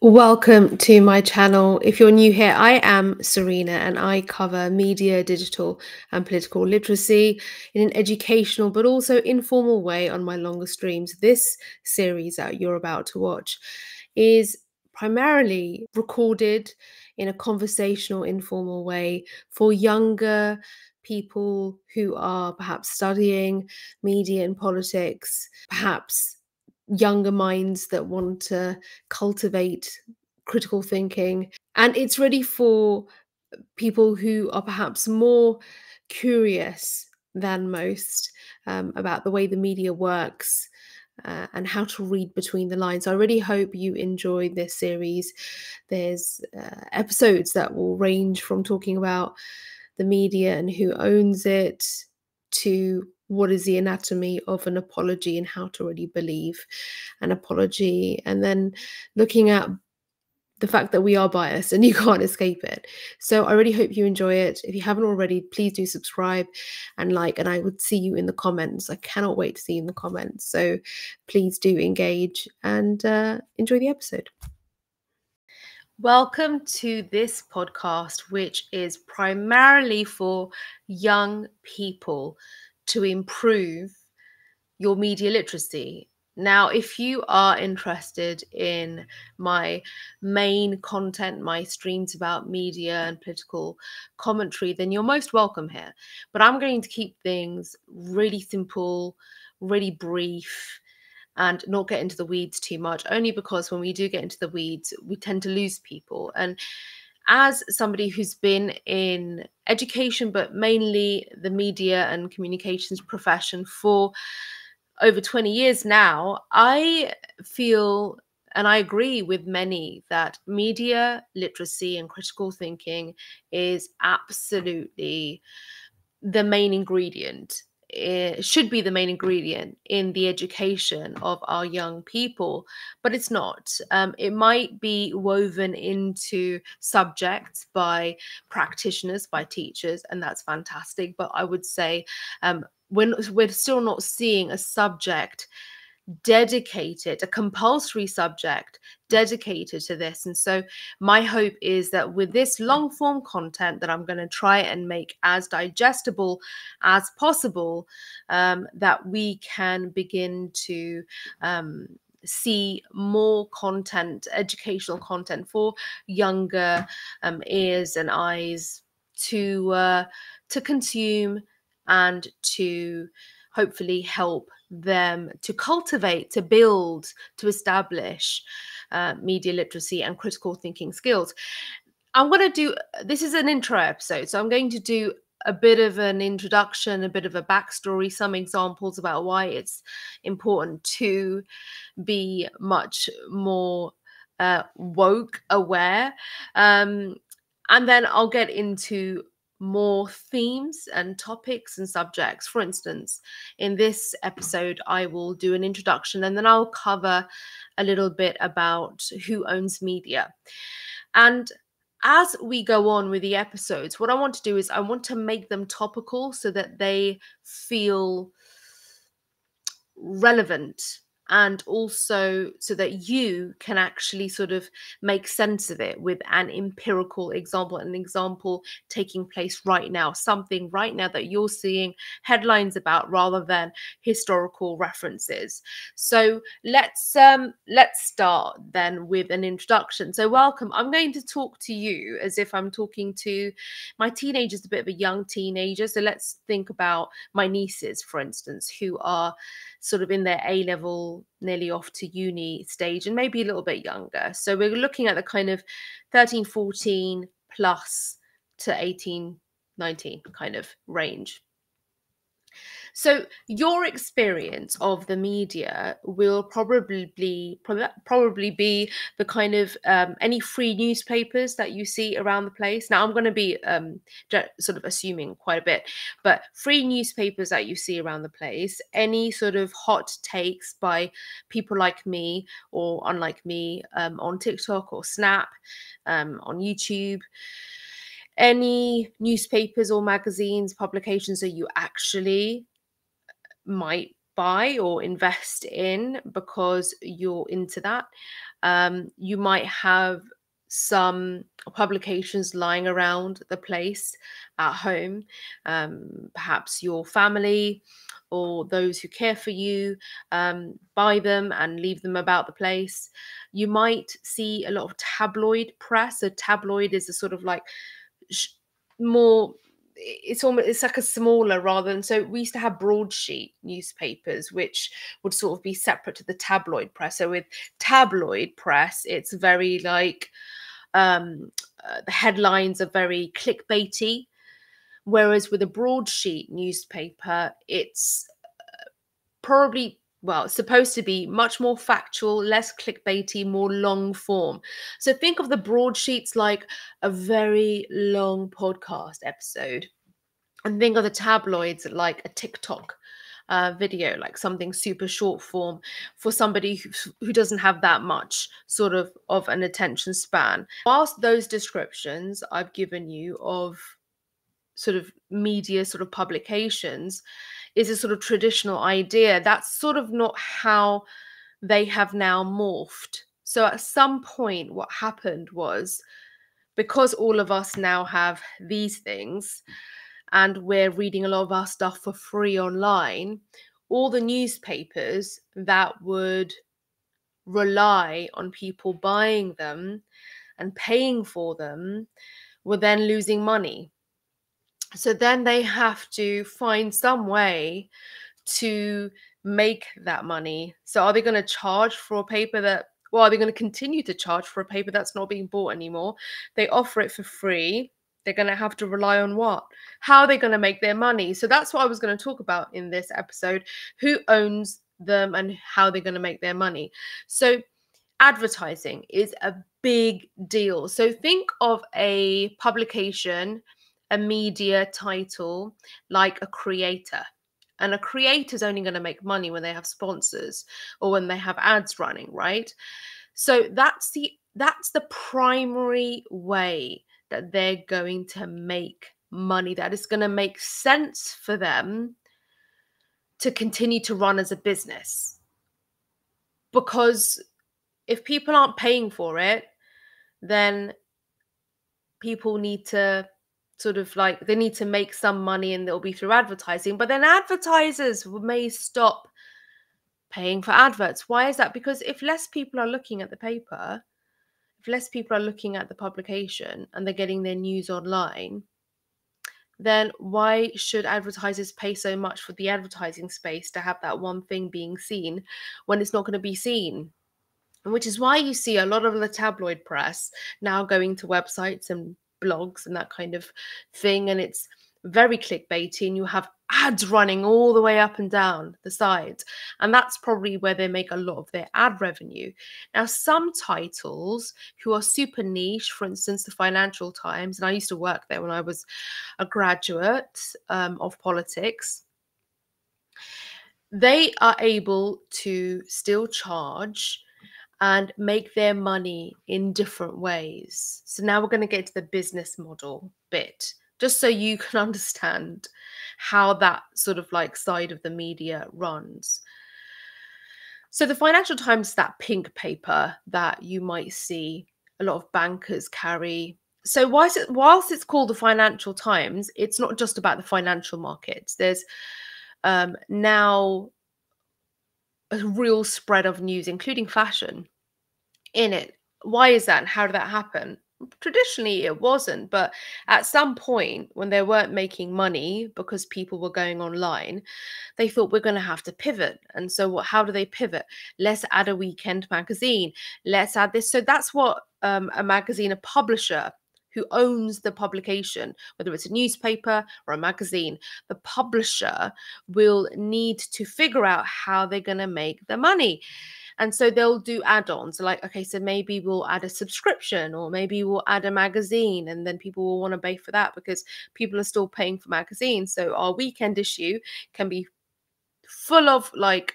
Welcome to my channel. If you're new here, I am Serena and I cover media, digital, and political literacy in an educational but also informal way on my longer streams. This series that you're about to watch is primarily recorded in a conversational, informal way for younger people who are perhaps studying media and politics, perhaps younger minds that want to cultivate critical thinking. And it's ready for people who are perhaps more curious than most about the way the media works. And how to read between the lines. I really hope you enjoy this series. There's episodes that will range from talking about the media and who owns it to what is the anatomy of an apology and how to really believe an apology, and then looking at the fact that we are biased and you can't escape it. So I really hope you enjoy it. If you haven't already, please do subscribe and like, and I would see you in the comments. I cannot wait to see you in the comments. So please do engage and enjoy the episode. Welcome to this podcast, which is primarily for young people to improve your media literacy. Now, if you are interested in my main content, my streams about media and political commentary, then you're most welcome here. But I'm going to keep things really simple, really brief, and not get into the weeds too much, only because when we do get into the weeds, we tend to lose people. And as somebody who's been in education, but mainly the media and communications profession for over 20 years now, I feel, and I agree with many, that media literacy and critical thinking is absolutely the main ingredient. It should be the main ingredient in the education of our young people, but it's not. It might be woven into subjects by practitioners, by teachers, and that's fantastic. But I would say we're still not seeing a subject dedicated, a compulsory subject dedicated to this. And so my hope is that with this long form content that I'm going to try and make as digestible as possible, that we can begin to see more content, educational content for younger ears and eyes to consume and to hopefully help them to cultivate, to build, to establish media literacy and critical thinking skills. I'm going to do, this is an intro episode, so I'm going to do a bit of an introduction, a bit of a backstory, some examples about why it's important to be much more woke, aware. And then I'll get into more themes and topics and subjects. For instance, in this episode, I will do an introduction and then I'll cover a little bit about who owns media. And as we go on with the episodes, what I want to do is I want to make them topical so that they feel relevant, and also so that you can actually sort of make sense of it with an empirical example, an example taking place right now, something right now that you're seeing headlines about rather than historical references. So let's start then with an introduction. So welcome. I'm going to talk to you as if I'm talking to my teenagers, a bit of a young teenager. So let's think about my nieces, for instance, who are sort of in their A-level, nearly off to uni stage, and maybe a little bit younger. So we're looking at the kind of 13, 14 plus to 18, 19 kind of range. So your experience of the media will probably be the kind of any free newspapers that you see around the place. Now I'm going to be sort of assuming quite a bit, but free newspapers that you see around the place, any sort of hot takes by people like me or unlike me on TikTok or Snap, on YouTube, any newspapers or magazines, publications that you actually might buy or invest in because you're into that. You might have some publications lying around the place at home. Perhaps your family or those who care for you buy them and leave them about the place. You might see a lot of tabloid press. A tabloid is a sort of like more, it's like a smaller rather than, so we used to have broadsheet newspapers which would sort of be separate to the tabloid press. So with tabloid press, it's very like the headlines are very clickbaity, whereas with a broadsheet newspaper, it's probably, well, it's supposed to be much more factual, less clickbaity, more long form. So think of the broadsheets like a very long podcast episode, and think of the tabloids like a TikTok video, like something super short form for somebody who doesn't have that much sort of an attention span. Whilst those descriptions I've given you of sort of media sort of publications is a sort of traditional idea, that's sort of not how they have now morphed. So at some point, what happened was, because all of us now have these things and we're reading a lot of our stuff for free online, all the newspapers that would rely on people buying them and paying for them were then losing money. So then they have to find some way to make that money. So are they going to charge for a paper that, well, are they going to continue to charge for a paper that's not being bought anymore? They offer it for free. They're going to have to rely on what? How are they going to make their money? So that's what I was going to talk about in this episode. Who owns them and how they're going to make their money? So advertising is a big deal. So think of a publication, a media title like a creator. And a creator is only going to make money when they have sponsors or when they have ads running, right? So that's the primary way that they're going to make money, that is going to make sense for them to continue to run as a business. Because if people aren't paying for it, then people need to sort of like, they need to make some money, and it'll be through advertising. But then advertisers may stop paying for adverts. Why is that? Because if less people are looking at the paper, if less people are looking at the publication and they're getting their news online, then why should advertisers pay so much for the advertising space to have that one thing being seen when it's not going to be seen? Which is why you see a lot of the tabloid press now going to websites and blogs and that kind of thing, and it's very clickbaity, and you have ads running all the way up and down the sides, and that's probably where they make a lot of their ad revenue. Now, some titles who are super niche, for instance, the Financial Times, and I used to work there when I was a graduate of politics, they are able to still charge and make their money in different ways. So now we're going to get to the business model bit, just so you can understand how that sort of like side of the media runs. So the Financial Times, that pink paper that you might see a lot of bankers carry. So whilst it's called the Financial Times, it's not just about the financial markets. There's now a real spread of news, including fashion, in it. Why is that, and how did that happen? Traditionally, it wasn't, but at some point when they weren't making money because people were going online, they thought, we're going to have to pivot. And so how do they pivot? Let's add a weekend magazine. Let's add this. So that's what a magazine, a publisher who owns the publication, whether it's a newspaper or a magazine, the publisher will need to figure out how they're going to make the money. And so they'll do add-ons, like, okay, so maybe we'll add a subscription, or maybe we'll add a magazine, and then people will want to pay for that because people are still paying for magazines. So our weekend issue can be full of like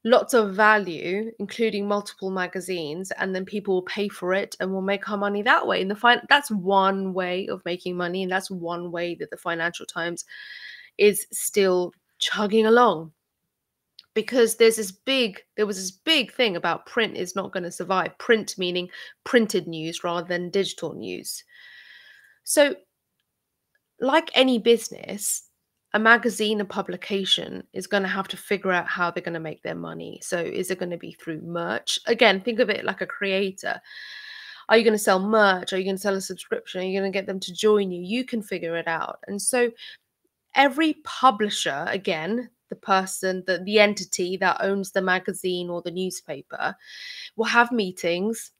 lots of value, including multiple magazines, and then people will pay for it and we'll make our money that way. And that's one way of making money, and that's one way that the Financial Times is still chugging along. because there was this big thing about print is not going to survive. Print meaning printed news rather than digital news. So, like any business, a magazine, a publication is going to have to figure out how they're going to make their money. So, is it going to be through merch? Again, think of it like a creator. Are you going to sell merch? Are you going to sell a subscription? Are you going to get them to join you? You can figure it out. And so, every publisher, again, the person, the entity that owns the magazine or the newspaper, will have meetings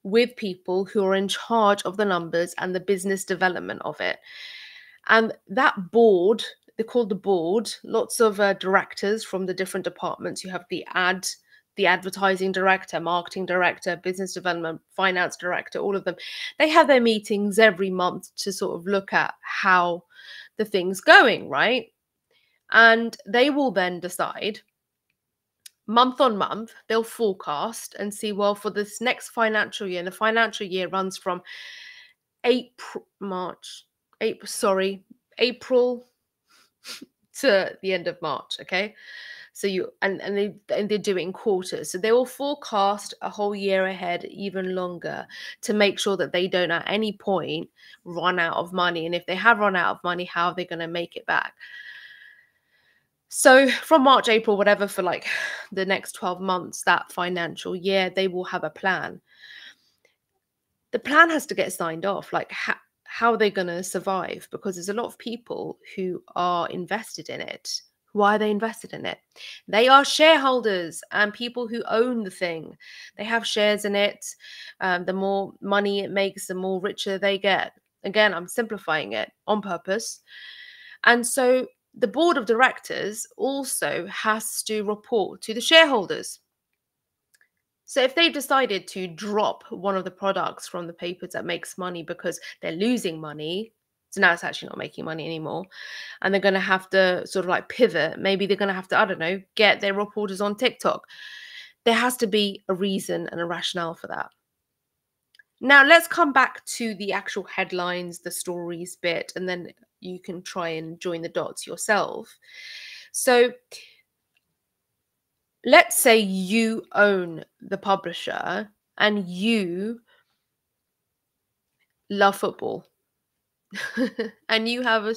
with people who are in charge of the numbers and the business development of it. And that board, they're called the board, lots of directors from the different departments. You have the advertising director, marketing director, business development, finance director, all of them. They have their meetings every month to sort of look at how the thing's going, right? And they will then decide month on month, they'll forecast and see, well, for this next financial year, and the financial year runs from April to the end of March, okay? So they do it in quarters. So they will forecast a whole year ahead, even longer, to make sure that they don't at any point run out of money. And if they have run out of money, how are they going to make it back? So from March, April, whatever, for like the next 12 months, that financial year, they will have a plan. The plan has to get signed off, like how are they going to survive? Because there's a lot of people who are invested in it. Why are they invested in it? They are shareholders and people who own the thing. They have shares in it. The more money it makes, the more richer they get. Again, I'm simplifying it on purpose. And so the board of directors also has to report to the shareholders. So if they've decided to drop one of the products from the papers that makes money because they're losing money, so now it's actually not making money anymore, and they're going to have to sort of like pivot, maybe they're going to have to, I don't know, get their reporters on TikTok. There has to be a reason and a rationale for that. Now, let's come back to the actual headlines, the stories bit, and then you can try and join the dots yourself. So let's say you own the publisher and you love football and you have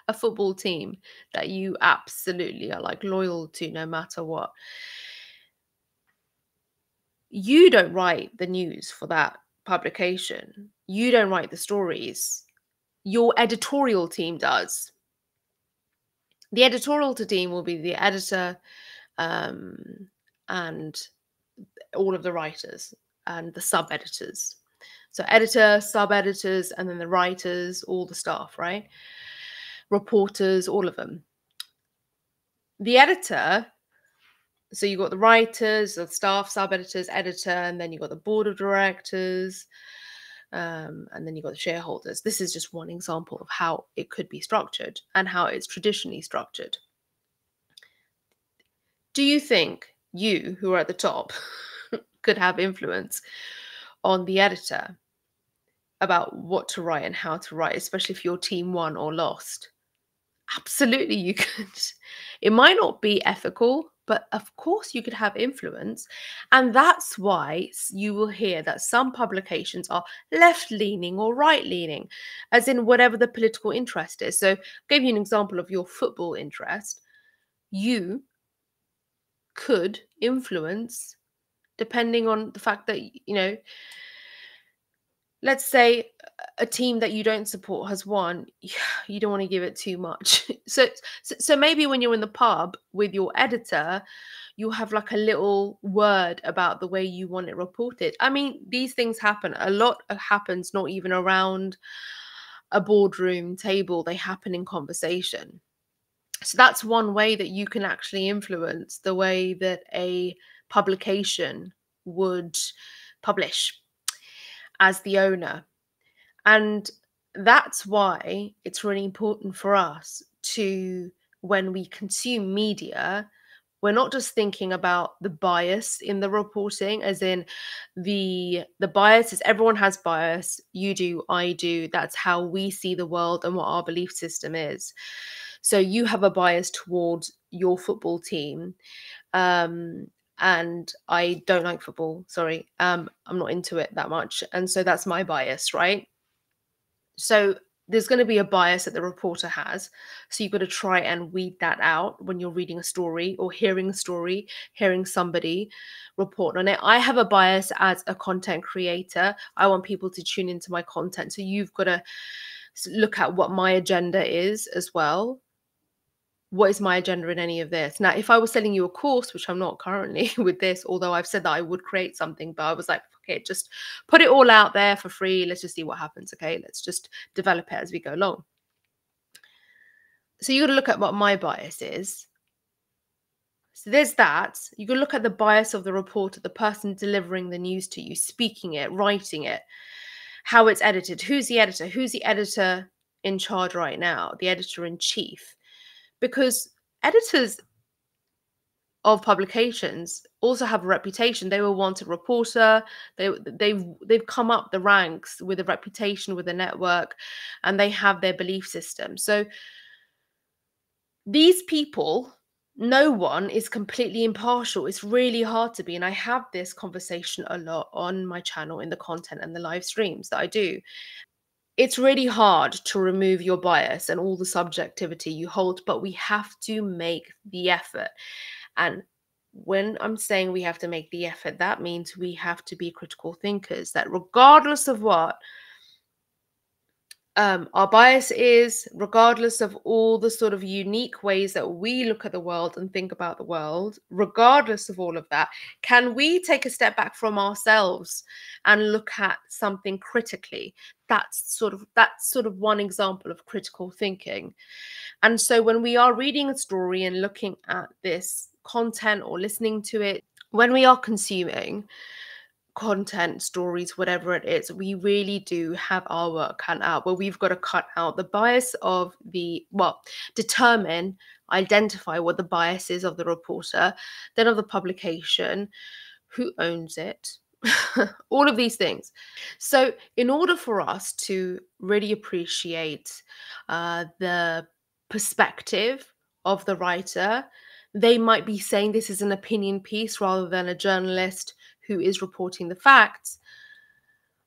a football team that you absolutely are like loyal to no matter what. You don't write the news for that publication. You don't write the stories. Your editorial team does. The editorial team will be the editor and all of the writers and the sub-editors. So editor, sub-editors, and then the writers, all the staff, right? Reporters, all of them. The editor, so you've got the writers, the staff, sub-editors, editor, and then you've got the board of directors, and then you've got the shareholders. This is just one example of how it could be structured and how it's traditionally structured. Do you think you, who are at the top, could have influence on the editor about what to write and how to write, especially if your team won or lost? Absolutely, you could. It might not be ethical, but of course you could have influence. And that's why you will hear that some publications are left-leaning or right-leaning, as in whatever the political interest is. So I'll give you an example of your football interest. You could influence, depending on the fact that, let's say a team that you don't support has won, you don't want to give it too much. So maybe when you're in the pub with your editor, you'll have like a little word about the way you want it reported. I mean, these things happen. A lot happens not even around a boardroom table. They happen in conversation. So that's one way that you can actually influence the way that a publication would publish as the owner. And that's why it's really important for us to, when we consume media, we're not just thinking about the bias in the reporting, as in the bias is everyone has bias. You do, I do. That's how we see the world and what our belief system is. So you have a bias towards your football team, um, and I don't like football. Sorry, I'm not into it that much, and so that's my bias, right? So there's going to be a bias that the reporter has. So you've got to try and weed that out when you're reading a story or hearing a story, hearing somebody report on it. I have a bias as a content creator. I want people to tune into my content. So you've got to look at what my agenda is as well. What is my agenda in any of this? Now, if I was selling you a course, which I'm not currently with this, although I've said that I would create something, but I was like, okay, just put it all out there for free. Let's just see what happens. Okay, let's just develop it as we go along. So you got to look at what my bias is. So there's that. You got to look at the bias of the reporter, the person delivering the news to you, speaking it, writing it, how it's edited, who's the editor, in charge right now, the editor in chief. Because editors of publications also have a reputation. They will want a reporter. They've come up the ranks with a reputation, with a network, and they have their belief system. So these people, no one is completely impartial. It's really hard to be. And I have this conversation a lot on my channel in the content and the live streams that I do. It's really hard to remove your bias and all the subjectivity you hold, but we have to make the effort. And when I'm saying we have to make the effort, that means we have to be critical thinkers, that regardless of what our bias is, regardless of all the sort of unique ways that we look at the world and think about the world, regardless of all of that, can we take a step back from ourselves and look at something critically? That's sort of one example of critical thinking. And so when we are reading a story and looking at this content or listening to it, when we are consuming content, stories, whatever it is, we really do have our work cut out, where we've got to cut out the bias of identify what the bias is of the reporter, then of the publication, who owns it, all of these things. So in order for us to really appreciate the perspective of the writer, they might be saying this is an opinion piece rather than a journalist who is reporting the facts.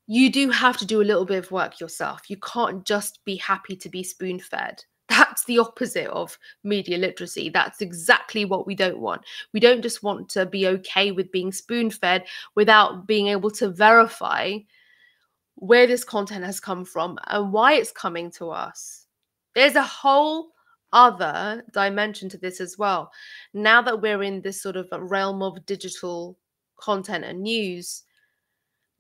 You do have to do a little bit of work yourself. You can't just be happy to be spoon-fed. That's the opposite of media literacy. That's exactly what we don't want. We don't just want to be okay with being spoon-fed without being able to verify where this content has come from and why it's coming to us. There's a whole other dimension to this as well. Now that we're in this sort of realm of digital content and news,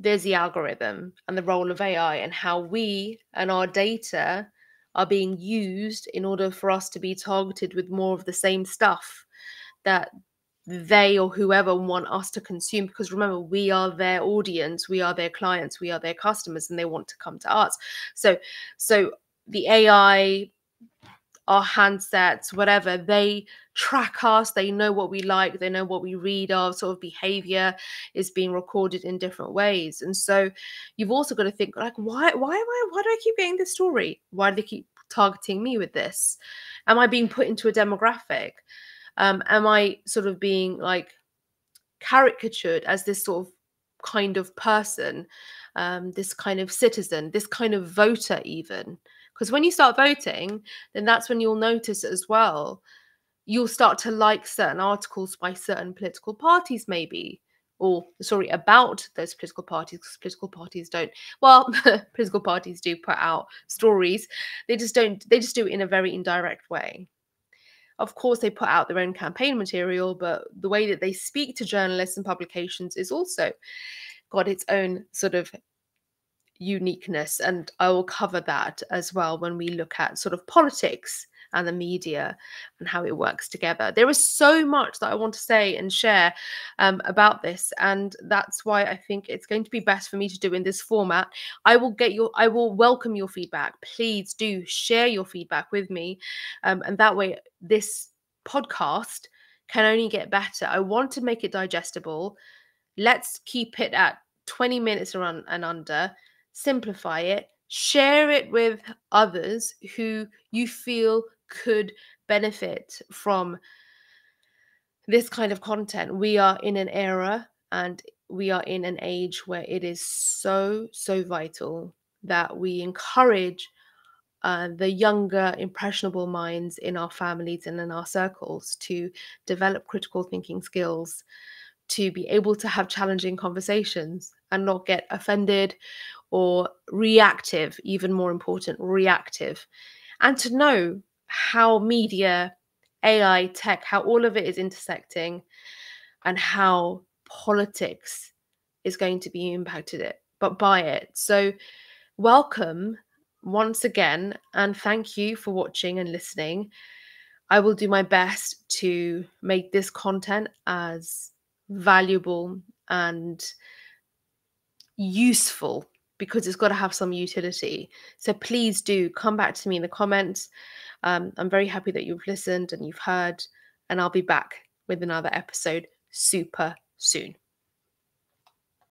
there's the algorithm and the role of AI and how we and our data are being used in order for us to be targeted with more of the same stuff that they or whoever want us to consume. Because remember, we are their audience, we are their clients, we are their customers, and they want to come to us. So the AI, our handsets, whatever, they track us, they know what we like, they know what we read, our sort of behavior is being recorded in different ways. And so you've also got to think, like, why do I keep getting this story? Why do they keep targeting me with this? Am I being put into a demographic? Am I sort of being like caricatured as this sort of kind of person, this kind of citizen, this kind of voter even? Because when you start voting, then that's when you'll notice as well. You'll start to like certain articles by certain political parties, maybe, or sorry, about those political parties, because political parties don't, well, political parties do put out stories. They just do it in a very indirect way. Of course, they put out their own campaign material, but the way that they speak to journalists and publications is also got its own sort of uniqueness. And I will cover that as well when we look at sort of politics and the media and how it works together. There is so much that I want to say and share about this, and that's why I think it's going to be best for me to do in this format. I will welcome your feedback. Please do share your feedback with me, and that way this podcast can only get better. I want to make it digestible. Let's keep it at 20 minutes around and under. Simplify it, share it with others who you feel could benefit from this kind of content. We are in an era and we are in an age where it is so, so vital that we encourage the younger, impressionable minds in our families and in our circles to develop critical thinking skills, to be able to have challenging conversations and not get offended or reactive, even more important, reactive, and to know how media, AI, tech, how all of it is intersecting and how politics is going to be impacted by it. So welcome once again, and thank you for watching and listening. I will do my best to make this content as valuable and useful, because it's got to have some utility. So please do come back to me in the comments. I'm very happy that you've listened and you've heard, and I'll be back with another episode super soon.